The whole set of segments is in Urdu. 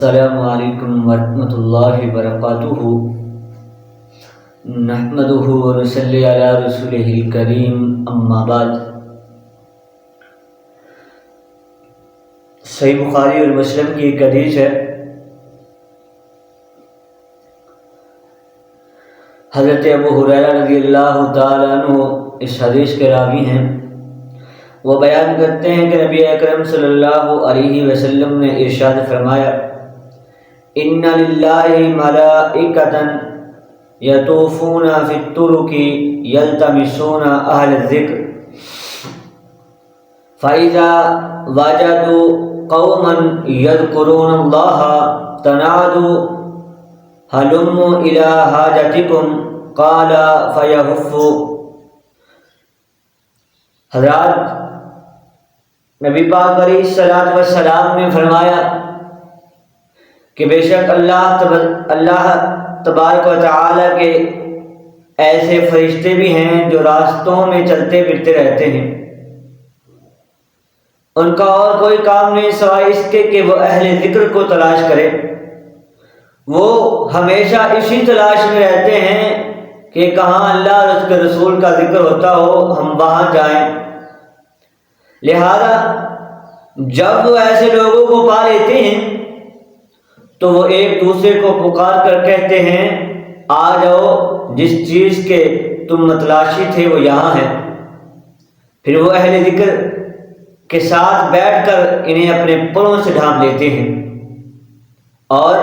السلام علیکم ورحمۃ اللہ وبرکاتہ نحمدہ ونصلی علی رسولہ الکریم اما بعد۔ صحیح بخاری اور مسلم کی ایک حدیث ہے، حضرت ابو ہریرہ رضی اللہ تعالیٰ عنہ اس حدیث کے راوی ہیں۔ وہ بیان کرتے ہیں کہ نبی اکرم صلی اللہ علیہ وسلم نے ارشاد فرمایا، ان للہ ملائکۃ یطوفون فی الطرق یلتمسون اہل الذکر فاذا وجدوا قوما یذکرون اللہ تنادوا ہلموا الی حاجتکم قال فیہف۔ حضرات نبی پاک علیہ الصلوۃ والسلام نے فرمایا کہ بے شک اللہ تبارک و تعالی کے ایسے فرشتے بھی ہیں جو راستوں میں چلتے پھرتے رہتے ہیں، ان کا اور کوئی کام نہیں سوائے اس کے کہ وہ اہل ذکر کو تلاش کرے۔ وہ ہمیشہ اسی تلاش میں رہتے ہیں کہ کہاں اللہ اور اس کے رسول کا ذکر ہوتا ہو ہم وہاں جائیں۔ لہذا جب وہ ایسے لوگوں کو پا لیتے ہیں تو وہ ایک دوسرے کو پکار کر کہتے ہیں، آ جاؤ، جس چیز کے تم متلاشی تھے وہ یہاں ہے۔ پھر وہ اہل ذکر کے ساتھ بیٹھ کر انہیں اپنے پروں سے ڈھانپ لیتے ہیں، اور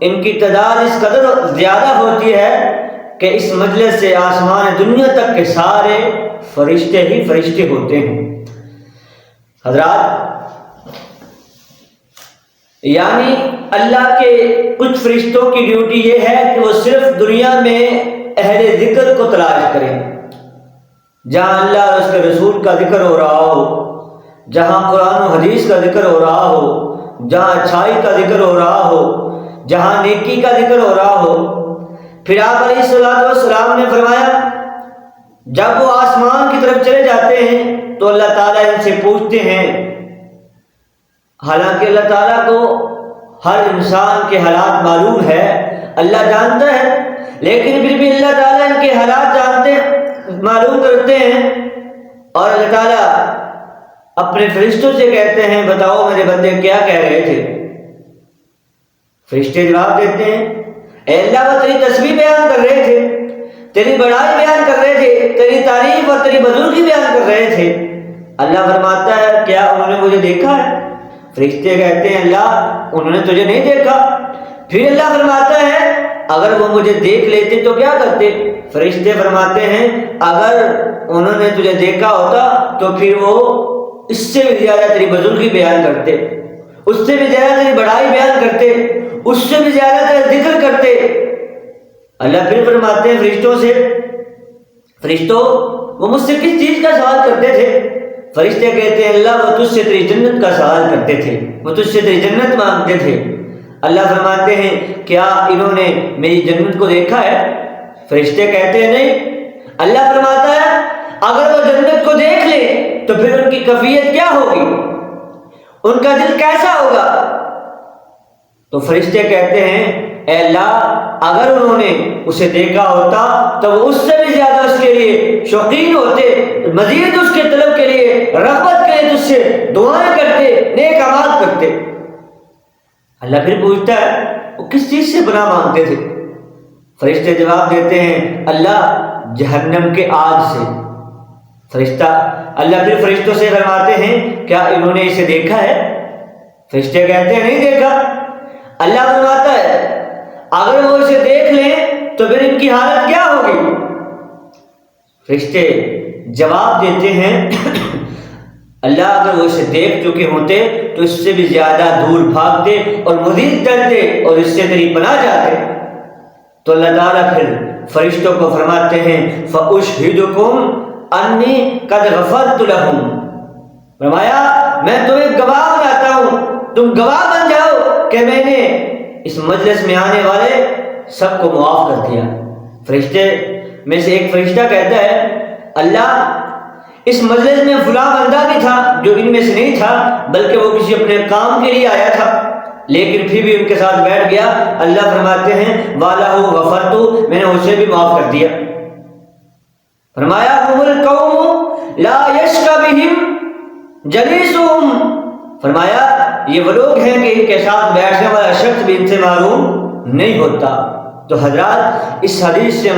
ان کی تعداد اس قدر زیادہ ہوتی ہے کہ اس مجلس سے آسمان دنیا تک کے سارے فرشتے ہی فرشتے ہوتے ہیں۔ حضرات، یعنی اللہ کے کچھ فرشتوں کی ڈیوٹی یہ ہے کہ وہ صرف دنیا میں اہل ذکر کو تلاش کریں، جہاں اللہ اور اس کے رسول کا ذکر ہو رہا ہو، جہاں قرآن و حدیث کا ذکر ہو رہا ہو، جہاں اچھائی کا ذکر ہو رہا ہو، جہاں نیکی کا ذکر ہو رہا ہو۔ پھر آپ علیہ الصلوۃ والسلام نے فرمایا، جب وہ آسمان کی طرف چلے جاتے ہیں تو اللہ تعالیٰ ان سے پوچھتے ہیں، حالانکہ اللہ تعالیٰ کو ہر انسان کے حالات معلوم ہے، اللہ جانتا ہے، لیکن پھر بھی اللہ تعالیٰ ان کے حالات معلوم کرتے ہیں، اور اللہ تعالیٰ اپنے فرشتوں سے کہتے ہیں، بتاؤ میرے بندے کیا کہہ رہے تھے؟ فرشتے جواب دیتے ہیں، اے اللہ وہ تیری تسبیح بیان کر رہے تھے، تیری بڑائی بیان کر رہے تھے، تیری تعریف اور تیری بزرگی بیان کر رہے تھے۔ اللہ فرماتا ہے، کیا انہوں نے مجھے دیکھا ہے؟ فرشتے کہتے ہیں، اللہ انہوں نے تجھے نہیں دیکھا۔ پھر اللہ فرماتا ہے، اگر وہ مجھے دیکھ لیتے تو کیا کرتے؟ فرشتے فرماتے ہیں، اگر انہوں نے تجھے دیکھا ہوتا تو پھر وہ اس سے بھی زیادہ تیری بزرگی بیان کرتے، اس سے بھی زیادہ تیری بڑائی بیان کرتے، اس سے بھی زیادہ تیرا ذکر کرتے۔ اللہ پھر فرماتے ہیں فرشتوں سے، فرشتوں وہ مجھ سے کس چیز کا سوال کرتے تھے؟ فرشتے کہتے ہیں، اللہ وہ تجھ سے تیری جنت کا سوال کرتے تھے، وہ تجھ سے تیری جنت مانگتے تھے۔ اللہ فرماتے ہیں، کیا انہوں نے میری جنت کو دیکھا ہے؟ فرشتے کہتے ہیں نہیں۔ اللہ فرماتا ہے، اگر وہ جنت کو دیکھ لے تو پھر ان کی کیفیت کیا ہوگی، ان کا دل کیسا ہوگا؟ تو فرشتے کہتے ہیں، اے اللہ اگر انہوں نے اسے دیکھا ہوتا تو وہ اس سے بھی زیادہ اس کے لیے شوقین ہوتے، مزید اس کے طلب کے لیے، رغبت کے لیے تجھ سے دعائیں کرتے، نیک اعمال کرتے۔ اللہ پھر پوچھتا ہے، وہ کس چیز سے پناہ مانگتے تھے؟ فرشتے جواب دیتے ہیں، اللہ جہنم کے آگ سے۔ اللہ پھر فرشتوں سے فرماتے ہیں، کیا انہوں نے اسے دیکھا ہے؟ فرشتے کہتے ہیں، نہیں دیکھا۔ اللہ فرماتا ہے، اگر وہ اسے دیکھ لیں تو پھر ان کی حالت کیا ہوگی؟ فرشتے جواب دیتے ہیں، اللہ اگر وہ اسے دیکھ چکے ہوتے تو اس سے بھی زیادہ دور بھاگتے اور مزید ڈرتے اور اس سے تیری پناہ جاتے۔ تو اللہ تعالیٰ پھر فرشتوں کو فرماتے ہیں، فَأُشْهِدُكُمْ أَنِّي قَدْ غَفَرْتُ لَهُمْ، فرمایا میں تمہیں گواہ بناتا ہوں، تم گواہ بن جاؤ کہ میں نے اس مجلس میں آنے والے سب کو معاف کر دیا۔ فرشتے میں سے ایک فرشتہ کہتا ہے، اللہ اس مجلس میں فلاں بندہ بھی تھا جو ان میں سے نہیں تھا، بلکہ وہ کسی اپنے کام کے لیے آیا تھا۔ لیکن پھر بھی ان کے ساتھ بیٹھ گیا. اللہ فرماتے ہیں وَلَهُ غَفَرْتُ، میں نے اسے بھی معاف کر دیا. فرمایا هُمُ الْقَوْمُ لَا يَشْقَ بِهِمْ جَلِيسُهُمْ، فرمایا یہ وہ لوگ ہیں کہ ان کے ساتھ بیٹھنے والا شخص بھی ان سے معلوم نہیں ہوتا. تو حضرات اس حدیث سے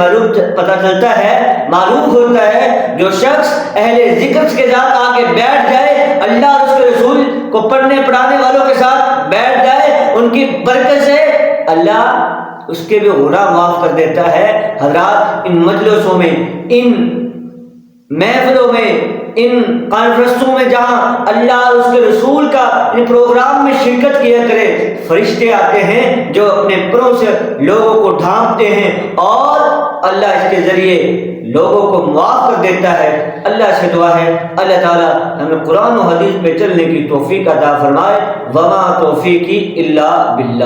پتہ چلتا ہے، معلوم ہوتا ہے جو شخص اہل ذکر کے ساتھ آ کے بیٹھ جائے، اللہ اور اس کے رسول کو پڑھنے پڑھانے والوں کے ساتھ بیٹھ جائے، ان کی برکت سے اللہ اس کے بھی گناہ معاف کر دیتا ہے. حضرات ان مجلسوں میں، ان محفلوں میں، ان کانفرنسوں میں جہاں اللہ اور اس کے رسول کا ان پروگرام میں شرکت کیا کرے، فرشتے آتے ہیں جو اپنے پروں سے لوگوں کو ڈھانپتے ہیں اور اللہ اس کے ذریعے لوگوں کو معاف کر دیتا ہے. اللہ سے دعا ہے اللہ تعالیٰ ہمیں قرآن و حدیث پہ چلنے کی توفیق عطا فرمائے. وما توفیقی الا باللہ.